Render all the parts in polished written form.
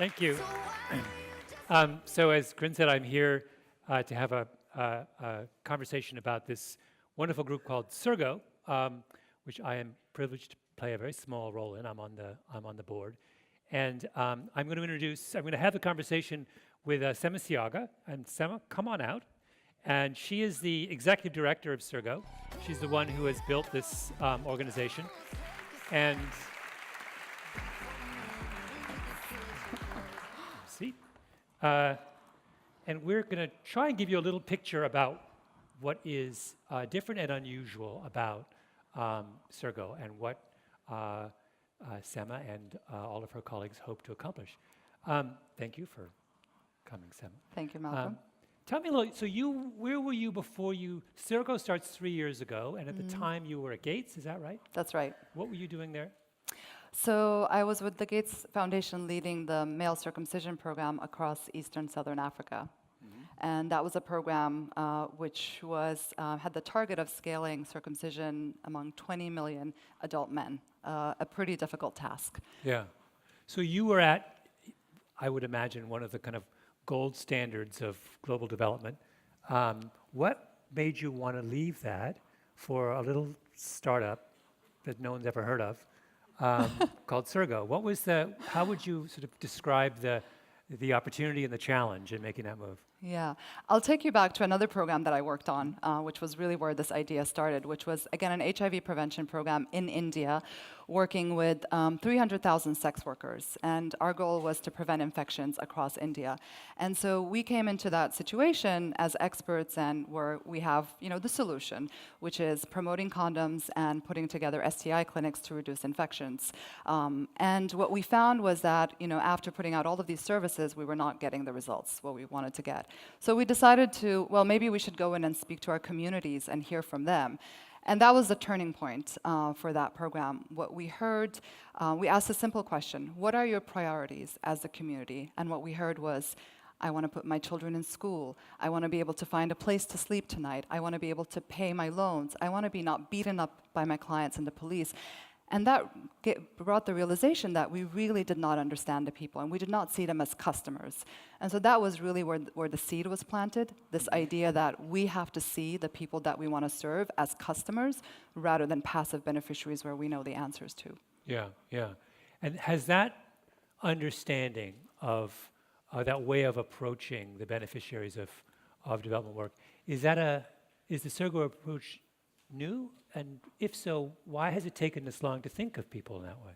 Thank you. So as Corinne said, I'm here to have a conversation about this wonderful group called Sergo, which I am privileged to play a very small role in. I'm on the board, and I'm going to have the conversation with Sema. And Sema, come on out. And she is the executive director of Sergo. She's the one who has built this organization, and and we're going to try and give you a little picture about what is different and unusual about Sergo and what Sema and all of her colleagues hope to accomplish. Thank you for coming, Sema. Thank you, Malcolm. Tell me a little, so where were you before Sergo starts 3 years ago, and at the time you were at Gates, is that right? That's right. What were you doing there? So I was with the Gates Foundation leading the male circumcision program across Eastern Southern Africa. And that was a program which had the target of scaling circumcision among 20 million adult men, a pretty difficult task. Yeah. So you were at, I would imagine, one of the kind of gold standards of global development. What made you want to leave that for a little startup that no one's ever heard of? Called Sergo. How would you sort of describe the opportunity and the challenge in making that move? Yeah, I'll take you back to another program that I worked on, which was really where this idea started, which was, again, an HIV prevention program in India, working with 300,000 sex workers. And our goal was to prevent infections across India. And so we came into that situation as experts, and we have, the solution, which is promoting condoms and putting together STI clinics to reduce infections. And what we found was that, after putting out all of these services, we were not getting the results what we wanted to get. So we decided maybe we should go in and speak to our communities and hear from them. And that was the turning point for that program. What we heard, we asked a simple question: what are your priorities as a community? And what we heard was, I want to put my children in school. I want to be able to find a place to sleep tonight. I want to be able to pay my loans. I want to be not beaten up by my clients and the police. And that brought the realization that we really did not understand the people, and we did not see them as customers. And so that was really where the seed was planted, this idea that we have to see the people that we want to serve as customers rather than passive beneficiaries where we know the answers to. Yeah, yeah. And has that understanding of that way of approaching the beneficiaries of development work, is the Sergo approach new? And if so, why has it taken this long to think of people in that way?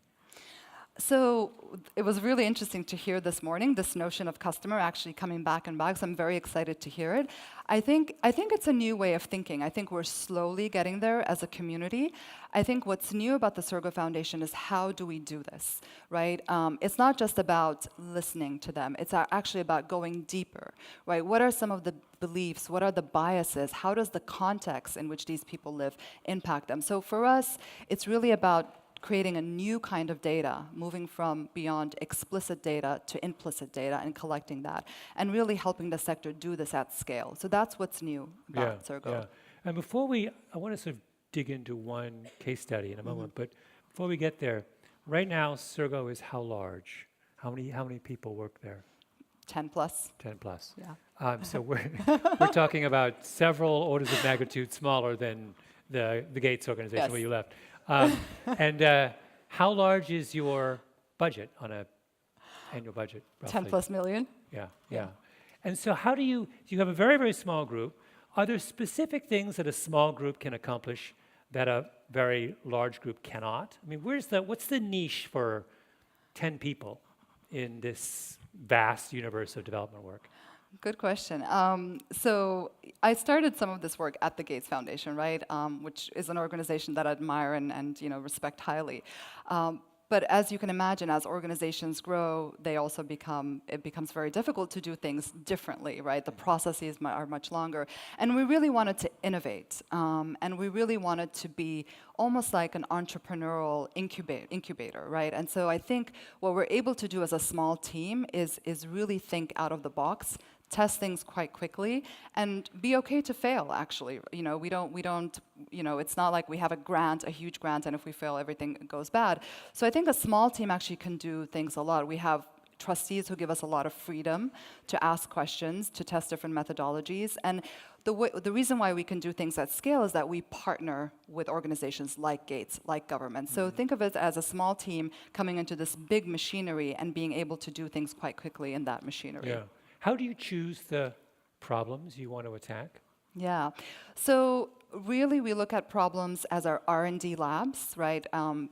So it was really interesting to hear this morning, this notion of customer actually coming back and back, so I'm very excited to hear it. I think it's a new way of thinking. I think we're slowly getting there as a community. I think what's new about the Surgo Foundation is how do we do this, right? It's not just about listening to them. It's actually about going deeper, right? What are some of the beliefs? What are the biases? How does the context in which these people live impact them? So for us, it's really about creating a new kind of data, moving from beyond explicit data to implicit data and collecting that, and really helping the sector do this at scale. So that's what's new about Sergo. Yeah. And I want to sort of dig into one case study in a moment, but before we get there, right now Sergo is how large? How many people work there? 10 plus. 10 plus. Yeah. So we're talking about several orders of magnitude smaller than the Gates organization where you left. And how large is your budget on an annual budget? Roughly? 10 plus million. Yeah. And so how do you have a very, very small group. Are there specific things that a small group can accomplish that a very large group cannot? I mean, what's the niche for 10 people in this vast universe of development work? Good question. So I started some of this work at the Gates Foundation, right, which is an organization that I admire and respect highly. But as you can imagine, as organizations grow, it becomes very difficult to do things differently, right? The processes are much longer. And we really wanted to innovate. And we really wanted to be almost like an entrepreneurial incubator, right? And so I think what we're able to do as a small team is really think out of the box, test things quite quickly, and be okay to fail, actually. We don't, it's not like we have a huge grant, and if we fail, everything goes bad. So I think a small team actually can do things a lot. We have trustees who give us a lot of freedom to ask questions, to test different methodologies. And the reason why we can do things at scale is that we partner with organizations like Gates, like government. So think of it as a small team coming into this big machinery and being able to do things quite quickly in that machinery. Yeah. How do you choose the problems you want to attack? Yeah. So really, we look at problems as our R&D labs, right?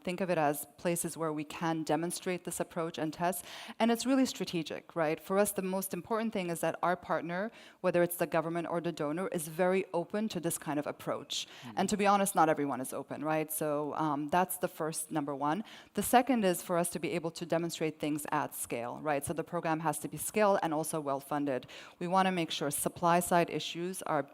Think of it as places where we can demonstrate this approach and test. And it's really strategic, right? For us, the most important thing is that our partner, whether it's the government or the donor, is very open to this kind of approach. And to be honest, not everyone is open, right? So that's the first number one. The second is for us to be able to demonstrate things at scale, right? So the program has to be scaled and also well-funded. We want to make sure supply-side issues are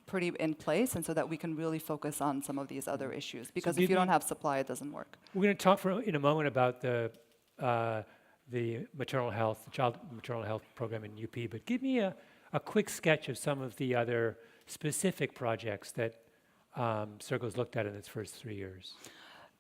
pretty in place, and so that we can really focus on some of these other issues. Because if you don't have supply, it doesn't work. We're going to talk in a moment about the maternal health, the child maternal health program in UP, but give me a quick sketch of some of the other specific projects that Sergo's looked at in its first 3 years.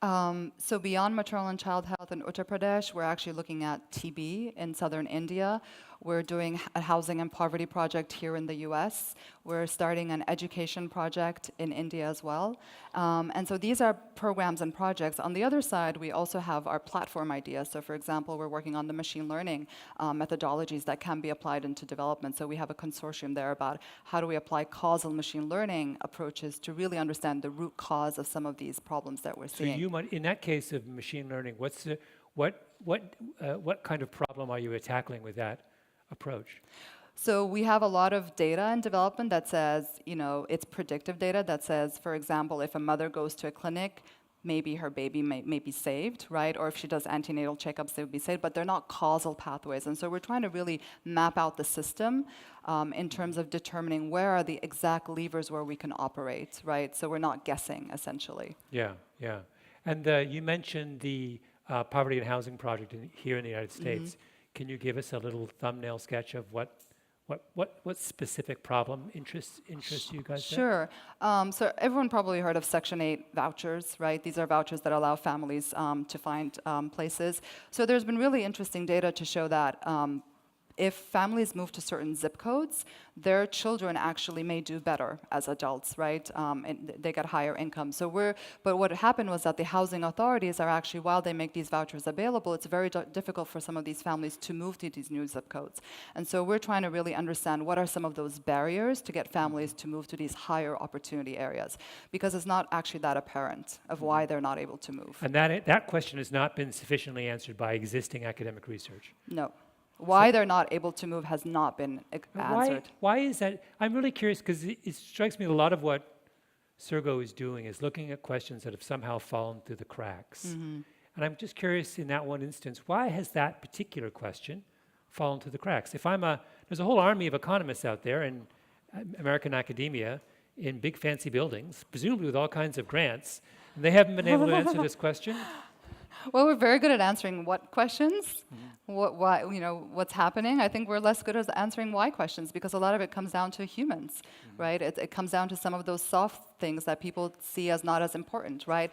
So beyond maternal and child health in Uttar Pradesh, we're actually looking at TB in southern India. We're doing a housing and poverty project here in the US. We're starting an education project in India as well. And so these are programs and projects. On the other side, we also have our platform ideas. So for example, we're working on the machine learning methodologies that can be applied into development. So we have a consortium there about how do we apply causal machine learning approaches to really understand the root cause of some of these problems that we're seeing. So you might, in that case of machine learning, what kind of problem are you tackling with that approach? So we have a lot of data in development that says, it's predictive data that says, for example, if a mother goes to a clinic, maybe her baby may be saved, right? Or if she does antenatal checkups, they would be saved, but they're not causal pathways. And so we're trying to really map out the system in terms of determining where are the exact levers where we can operate, right? So we're not guessing, essentially. Yeah, yeah. And you mentioned the poverty and housing project here in the United States. Can you give us a little thumbnail sketch of what specific problem interests you guys? Sure. So everyone probably heard of Section 8 vouchers, right? These are vouchers that allow families to find places. So there's been really interesting data to show that if families move to certain zip codes, their children actually may do better as adults, right? And they get higher income. But what happened was that the housing authorities are actually, while they make these vouchers available, it's very difficult for some of these families to move to these new zip codes. And so we're trying to really understand what are some of those barriers to get families to move to these higher opportunity areas, because it's not actually that apparent of why they're not able to move. And that question has not been sufficiently answered by existing academic research. No. Why they're not able to move has not been answered. Why is that? I'm really curious because it strikes me a lot of what Sergo is doing is looking at questions that have somehow fallen through the cracks. And I'm just curious in that one instance, why has that particular question fallen through the cracks? There's a whole army of economists out there in American academia in big fancy buildings, presumably with all kinds of grants, and they haven't been able to answer this question. Well, we're very good at answering what questions, why, what's happening. I think we're less good at answering why questions because a lot of it comes down to humans, right? It comes down to some of those soft things that people see as not as important, right?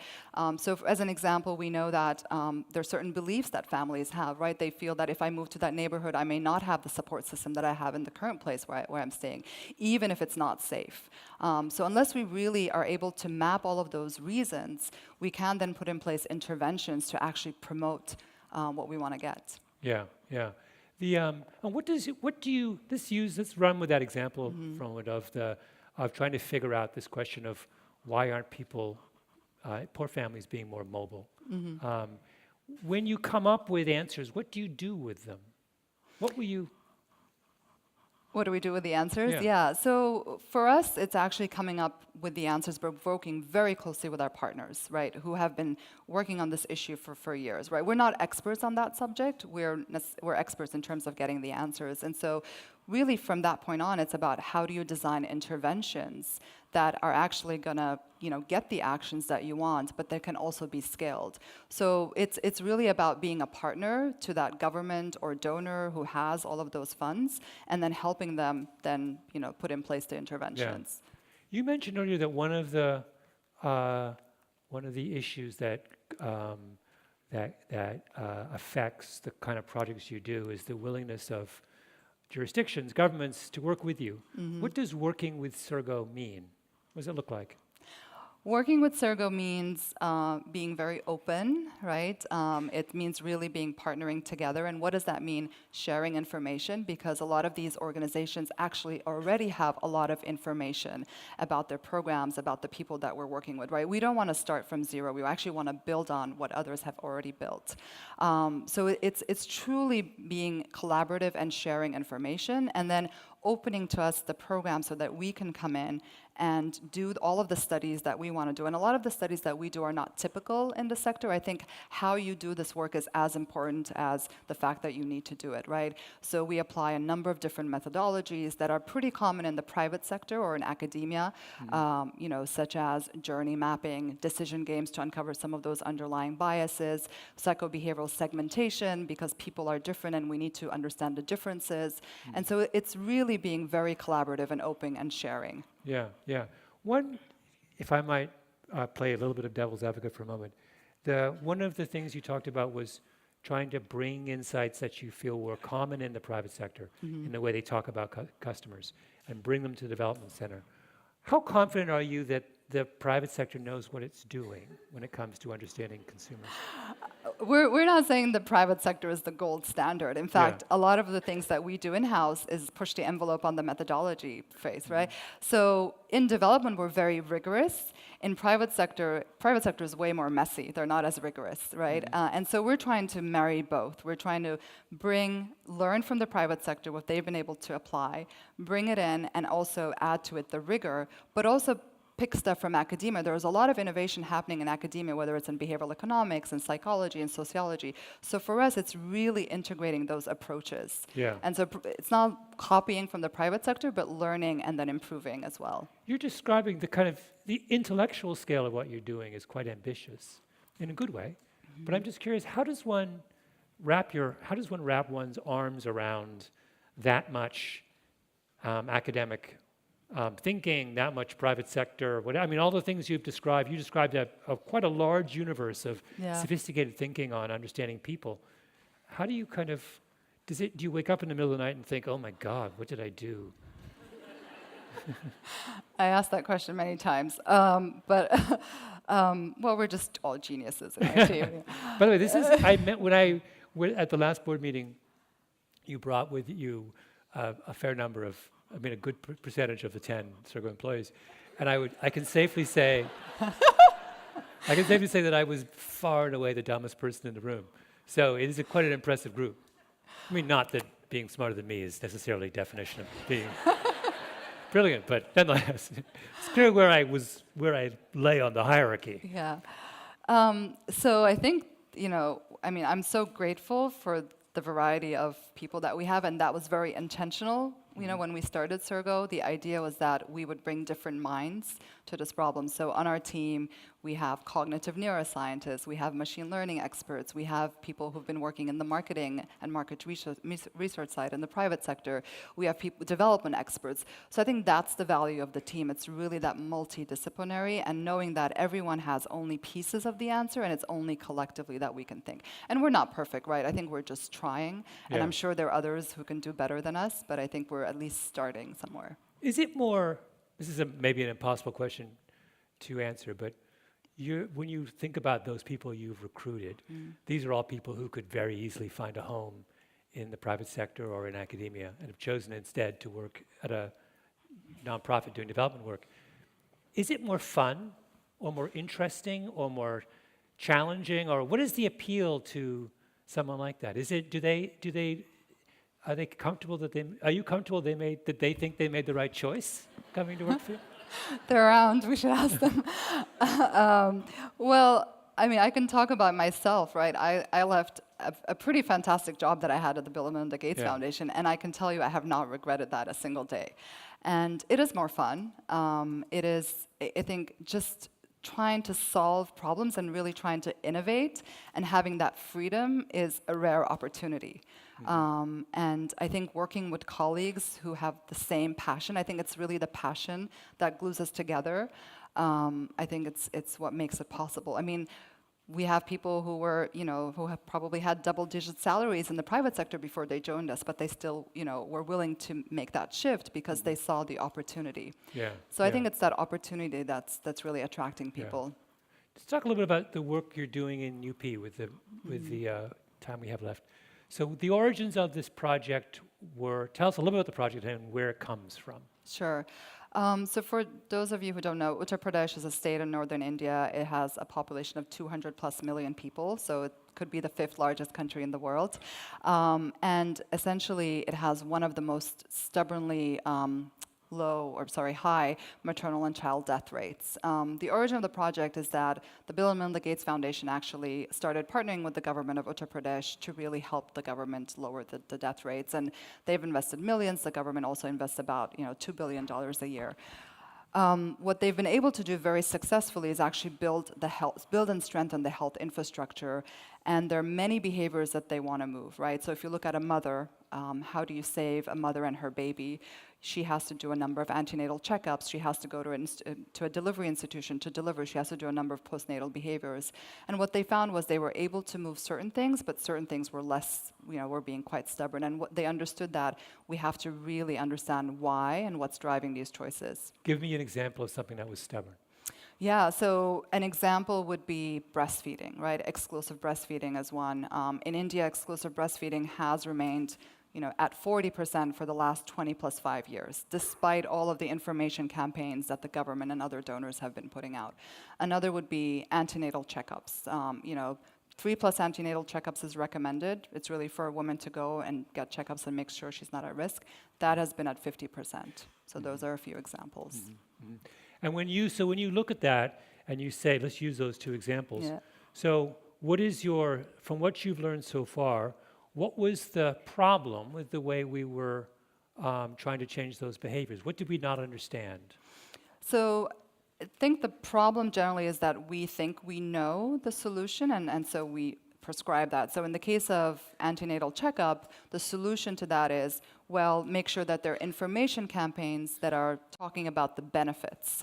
So as an example, we know that there are certain beliefs that families have, right? They feel that if I move to that neighborhood, I may not have the support system that I have in the current place where I'm staying, even if it's not safe. So unless we really are able to map all of those reasons, we can then put in place interventions to actually promote what we want to get. Yeah, yeah. Let's run with that example from it of trying to figure out this question of why aren't people, poor families being more mobile. When you come up with answers, what do you do with them? What do we do with the answers? Yeah. So for us, it's actually coming up with the answers. We're working very closely with our partners, right, who have been working on this issue for years, right? We're not experts on that subject. We're experts in terms of getting the answers. And so really from that point on, it's about how do you design interventions that are actually going to get the actions that you want, but they can also be scaled. So it's really about being a partner to that government or donor who has all of those funds, and then helping them then put in place the interventions. Yeah. You mentioned earlier that one of the issues that that affects the kind of projects you do is the willingness of jurisdictions, governments to work with you. What does working with Sergo mean? What does it look like? Working with Sergo means being very open, right? It means really being partnering together. And what does that mean? Sharing information, because a lot of these organizations actually already have a lot of information about their programs, about the people that we're working with, right? We don't want to start from zero. We actually want to build on what others have already built. So it's truly being collaborative and sharing information, and then opening to us the program so that we can come in and do all of the studies that we want to do. And a lot of the studies that we do are not typical in the sector. I think how you do this work is as important as the fact that you need to do it, right? So we apply a number of different methodologies that are pretty common in the private sector or in academia, such as journey mapping, decision games to uncover some of those underlying biases, psychobehavioral segmentation, because people are different and we need to understand the differences. And so it's really being very collaborative and open and sharing. Yeah. One, if I might play a little bit of devil's advocate for a moment, one of the things you talked about was trying to bring insights that you feel were common in the private sector in the way they talk about customers and bring them to the development center. How confident are you that the private sector knows what it's doing when it comes to understanding consumers? We're not saying the private sector is the gold standard. In fact, a lot of the things that we do in-house is push the envelope on the methodology phase, right? So in development, we're very rigorous. In private sector is way more messy. They're not as rigorous, right? And so we're trying to marry both. We're trying to learn from the private sector what they've been able to apply, bring it in, and also add to it the rigor, but also pick stuff from academia. There's a lot of innovation happening in academia, whether it's in behavioral economics and psychology and sociology. So for us, it's really integrating those approaches. Yeah. And so it's not copying from the private sector, but learning and then improving as well. You're describing the intellectual scale of what you're doing is quite ambitious in a good way. But I'm just curious, how does one wrap one's arms around that much academic thinking, that much private sector, all the things you've described, you described quite a large universe of sophisticated thinking on understanding people. How do you do you wake up in the middle of the night and think, oh my God, what did I do? I asked that question many times, but we're just all geniuses in our team. By the way, I meant at the last board meeting, you brought with you a fair number of, a good percentage of the 10 Sergo employees, and I can safely say that I was far and away the dumbest person in the room. So it is quite an impressive group. Not that being smarter than me is necessarily a definition of being brilliant, but nonetheless, it's clear where I lay on the hierarchy. Yeah. So I think, I'm so grateful for the variety of people that we have, and that was very intentional. When we started Sergo, the idea was that we would bring different minds to this problem. So on our team, we have cognitive neuroscientists, we have machine learning experts, we have people who've been working in the marketing and market research side in the private sector, we have development experts. So I think that's the value of the team. It's really that multidisciplinary and knowing that everyone has only pieces of the answer and it's only collectively that we can think. And we're not perfect, right? I think we're just trying, and I'm sure there are others who can do better than us, but I think we're at least starting somewhere. Is it more, this is maybe an impossible question to answer, but when you think about those people you've recruited, these are all people who could very easily find a home in the private sector or in academia and have chosen instead to work at a nonprofit doing development work. Is it more fun or more interesting or more challenging, or what is the appeal to someone like that? Are you comfortable that they think they made the right choice coming to work for you? They're around, we should ask them. I can talk about myself, right? I left a pretty fantastic job that I had at the Bill and Melinda Gates Foundation, and I can tell you I have not regretted that a single day. And it is more fun. It is, I think, just trying to solve problems and really trying to innovate, and having that freedom is a rare opportunity. And I think working with colleagues who have the same passion, I think it's really the passion that glues us together. I think it's what makes it possible. we have people who were, who have probably had double-digit salaries in the private sector before they joined us, but they still, were willing to make that shift because they saw the opportunity. Yeah. So I think it's that opportunity that's really attracting people. Let's talk a little bit about the work you're doing in UP with the time we have left. So the origins of this project were, tell us a little bit about the project and where it comes from. Sure. So for those of you who don't know, Uttar Pradesh is a state in northern India. It has a population of 200 plus million people, so it could be the 5th largest country in the world. And essentially, it has one of the most stubbornly high maternal and child death rates. The origin of the project is that the Bill and Melinda Gates Foundation actually started partnering with the government of Uttar Pradesh to really help the government lower the death rates. And they've invested millions. The government also invests about $2 billion a year. What they've been able to do very successfully is actually build and strengthen the health infrastructure. And there are many behaviors that they want to move, right? So if you look at a mother, how do you save a mother and her baby? She has to do a number of antenatal checkups. She has to go to a delivery institution to deliver. She has to do a number of postnatal behaviors. And what they found was they were able to move certain things, but certain things were less, were being quite stubborn. And they understood that we have to really understand why and what's driving these choices. Give me an example of something that was stubborn. Yeah, so an example would be breastfeeding, right? Exclusive breastfeeding is one. In India, exclusive breastfeeding has remained at 40% for the last 20 plus 5 years, despite all of the information campaigns that the government and other donors have been putting out. Another would be antenatal checkups. 3+ antenatal checkups is recommended. It's really for a woman to go and get checkups and make sure she's not at risk. That has been at 50%. So those are a few examples. Mm-hmm. And when you look at that and you say, let's use those 2 examples. Yeah. So what is from what you've learned so far, what was the problem with the way we were trying to change those behaviors? What did we not understand? So I think the problem generally is that we think we know the solution, and so we prescribe that. So in the case of antenatal checkup, the solution to that is, well, make sure that there are information campaigns that are talking about the benefits,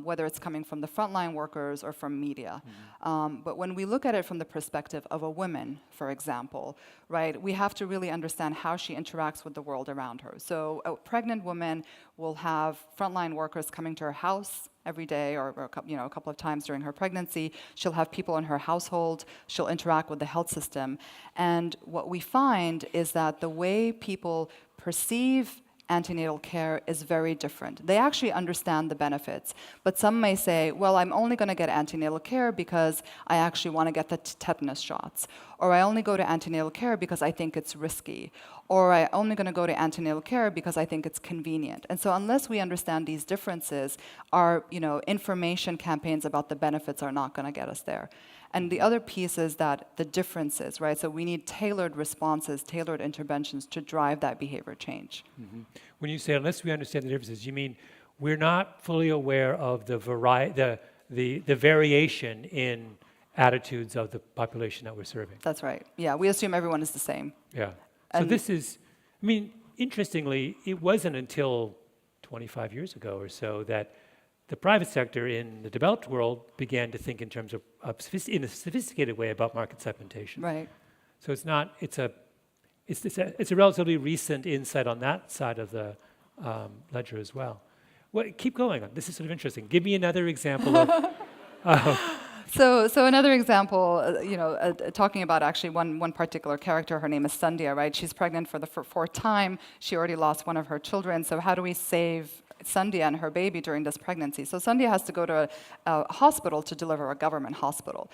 whether it's coming from the frontline workers or from media. But when we look at it from the perspective of a woman, for example, right, we have to really understand how she interacts with the world around her. So a pregnant woman will have frontline workers coming to her house every day or a couple of times during her pregnancy. She'll have people in her household. She'll interact with the health system. And what we find is that the way people perceive antenatal care is very different. They actually understand the benefits, but some may say, well, I'm only going to get antenatal care because I actually want to get the tetanus shots, or I only go to antenatal care because I think it's risky, or I'm only going to go to antenatal care because I think it's convenient. And so unless we understand these differences, our information campaigns about the benefits are not going to get us there. And the other piece is that the differences, right? So we need tailored responses, tailored interventions to drive that behavior change. Mm-hmm. When you say unless we understand the differences, you mean we're not fully aware of the variation in attitudes of the population that we're serving. That's right. Yeah, we assume everyone is the same. Yeah. So this is, interestingly, it wasn't until 25 years ago or so that the private sector in the developed world began to think in terms of in a sophisticated way about market segmentation. Right. So it's a relatively recent insight on that side of the ledger as well. Well, keep going on. This is sort of interesting. Give me another example of. So another example, talking about actually one particular character. Her name is Sandhya, right? She's pregnant for the 4th time. She already lost one of her children. So how do we save Sandhya and her baby during this pregnancy? So Sandhya has to go to a hospital to deliver, a government hospital.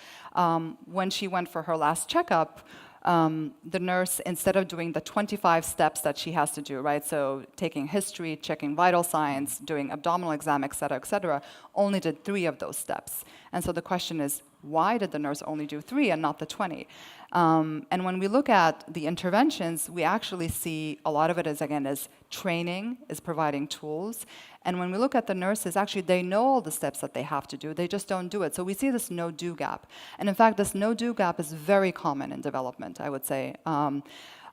When she went for her last checkup, the nurse, instead of doing the 25 steps that she has to do, right, so taking history, checking vital signs, doing abdominal exam, et cetera, only did 3 of those steps. And so the question is, why did the nurse only do 3 and not the 20? And when we look at the interventions, we actually see a lot of it is training, is providing tools. And when we look at the nurses, actually they know all the steps that they have to do, they just don't do it. So we see this no-do gap. And in fact, this no-do gap is very common in development, I would say.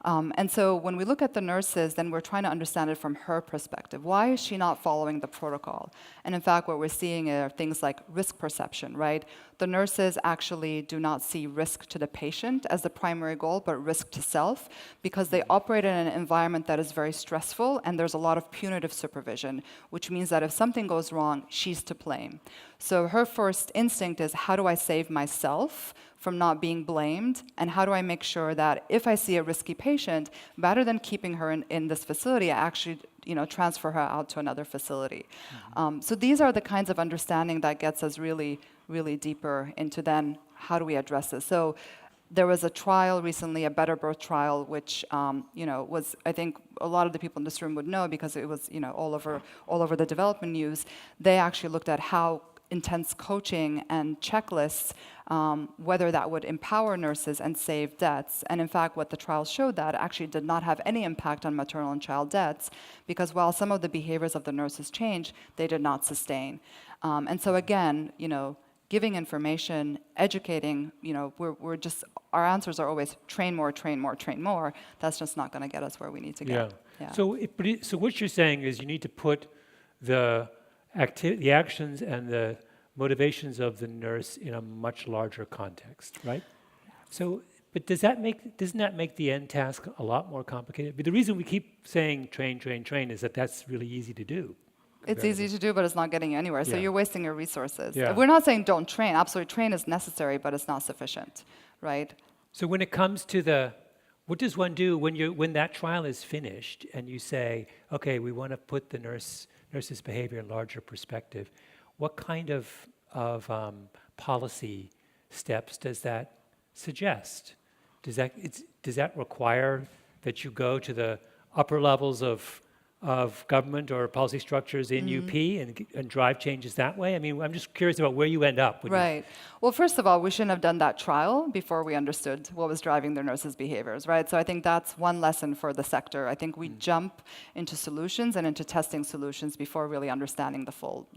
And so when we look at the nurses, then we're trying to understand it from her perspective. Why is she not following the protocol? And in fact, what we're seeing are things like risk perception, right? The nurses actually do not see risk to the patient as the primary goal, but risk to self, because they operate in an environment that is very stressful, and there's a lot of punitive supervision, which means that if something goes wrong, she's to blame. So her first instinct is, how do I save myself from not being blamed, and how do I make sure that if I see a risky patient, rather than keeping her in this facility, I actually transfer her out to another facility. So these are the kinds of understanding that gets us really, really deeper into then how do we address this. So there was a trial recently, a Better Birth trial, which was, I think a lot of the people in this room would know because it was all over the development news. They actually looked at how intense coaching and checklists, whether that would empower nurses and save deaths. And in fact, what the trial showed that actually did not have any impact on maternal and child deaths, because while some of the behaviors of the nurses changed, they did not sustain. And so again, giving information, educating, we're just, our answers are always train more, train more, train more. That's just not going to get us where we need to get. Yeah. So what you're saying is you need to put the actions and the motivations of the nurse in a much larger context, right? So, but doesn't that make the end task a lot more complicated? But the reason we keep saying train, train, train is that that's really easy to do. It's easy to do, but it's not getting you anywhere. So Yeah. you're wasting your resources. Yeah. We're not saying don't train. Absolutely, train is necessary, but it's not sufficient, right? So when it comes to what does one do when that trial is finished and you say, okay, we want to put the nurse's behavior in larger perspective? What kind of policy steps does that suggest? Does that require that you go to the upper levels of government or policy structures in UP and drive changes that way? I mean, I'm just curious about where you end up. Right. Well, first of all, we shouldn't have done that trial before we understood what was driving their nurses' behaviors, right? So I think that's one lesson for the sector. I think we jump into solutions and into testing solutions before really understanding the full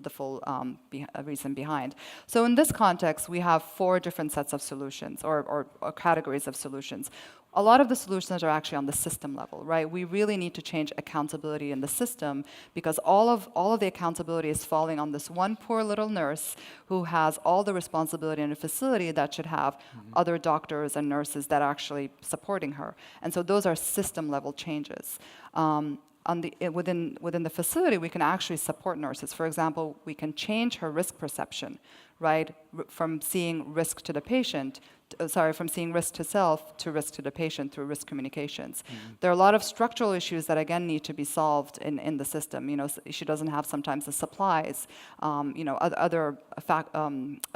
reason behind. So in this context, we have 4 different sets of solutions or categories of solutions. A lot of the solutions are actually on the system level, right? We really need to change accountability in the system because all of the accountability is falling on this one poor little nurse who has all the responsibility in a facility that should have other doctors and nurses that are actually supporting her. And so those are system level changes. Within the facility, we can actually support nurses. For example, we can change her risk perception, right? From seeing risk to the patient, from seeing risk to self to risk to the patient through risk communications. There are a lot of structural issues that again need to be solved in the system. She doesn't have sometimes the supplies. Other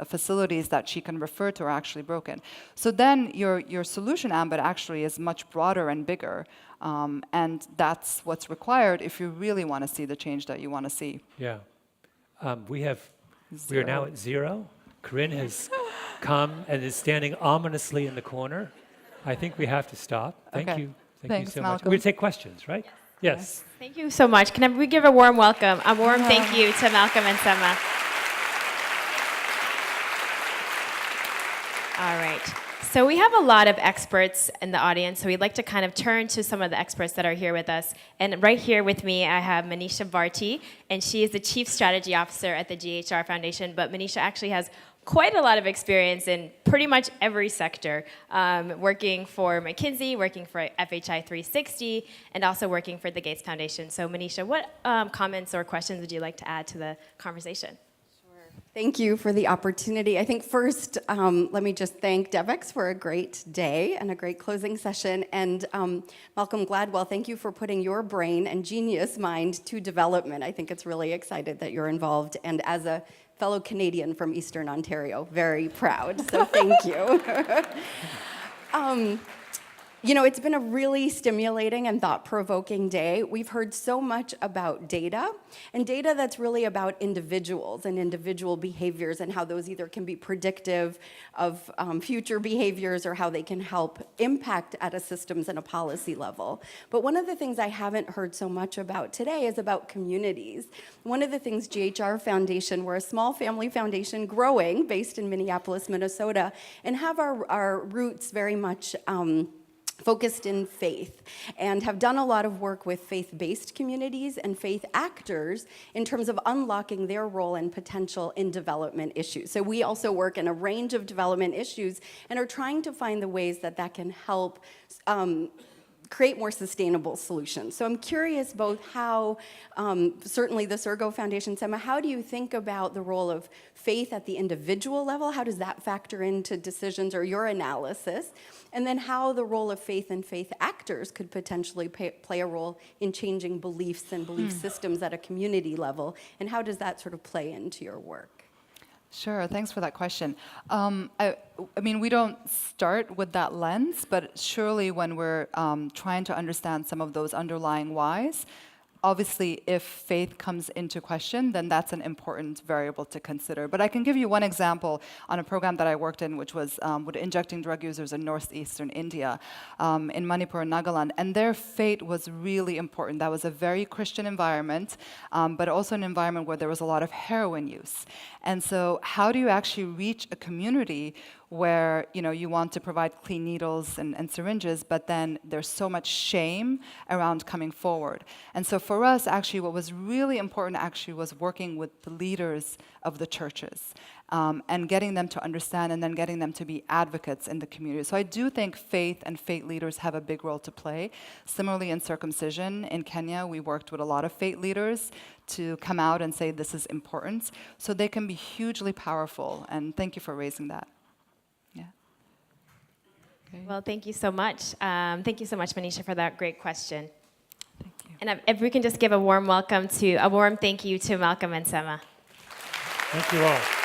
facilities that she can refer to are actually broken. So then your solution ambit actually is much broader and bigger. And that's what's required if you really want to see the change that you want to see. Yeah. We are now at 0. Corinne has come and is standing ominously in the corner. I think we have to stop. Thank you. Thank you so much. We're going to take questions, right? Yes. Thank you so much. Can we give a warm welcome, a warm thank you to Malcolm and Sema. All right. So we have a lot of experts in the audience, so we'd like to kind of turn to some of the experts that are here with us. And right here with me, I have Manisha Bharti, and she is the Chief Strategy Officer at the GHR Foundation. But Manisha actually has quite a lot of experience in pretty much every sector, working for McKinsey, working for FHI 360, and also working for the Gates Foundation. So Manisha, what comments or questions would you like to add to the conversation? Thank you for the opportunity. I think first, let me just thank Devex for a great day and a great closing session. And Malcolm Gladwell, thank you for putting your brain and genius mind to development. I think it's really excited that you're involved. And as a fellow Canadian from Eastern Ontario, very proud. So thank you. It's been a really stimulating and thought-provoking day. We've heard so much about data, and data that's really about individuals and individual behaviors and how those either can be predictive of future behaviors or how they can help impact at a systems and a policy level. But one of the things I haven't heard so much about today is about communities. One of the things GHR Foundation, we're a small family foundation growing based in Minneapolis, Minnesota, and have our roots very much focused in faith and have done a lot of work with faith-based communities and faith actors in terms of unlocking their role and potential in development issues. So we also work in a range of development issues and are trying to find the ways that that can help create more sustainable solutions. So I'm curious both how, certainly the Surgo Foundation, Sema, how do you think about the role of faith at the individual level? How does that factor into decisions or your analysis? And then how the role of faith and faith actors could potentially play a role in changing beliefs and belief systems at a community level, and how does that sort of play into your work? Sure, thanks for that question. I mean, we don't start with that lens, but surely when we're trying to understand some of those underlying whys, obviously if faith comes into question, then that's an important variable to consider. But I can give you one example on a program that I worked in, which was with injecting drug users in northeastern India, in Manipur and Nagaland, and their faith was really important. That was a very Christian environment, but also an environment where there was a lot of heroin use. And so how do you actually reach a community where you want to provide clean needles and syringes, but then there's so much shame around coming forward? And so for us, actually, what was really important actually was working with the leaders of the churches and getting them to understand and then getting them to be advocates in the community. So I do think faith and faith leaders have a big role to play. Similarly, in circumcision in Kenya, we worked with a lot of faith leaders to come out and say this is important. So they can be hugely powerful, and thank you for raising that. Yeah. Okay. Well, thank you so much. Thank you so much, Manisha, for that great question. Thank you. And if we can just give a warm thank you to Malcolm and Sema. Thank you all.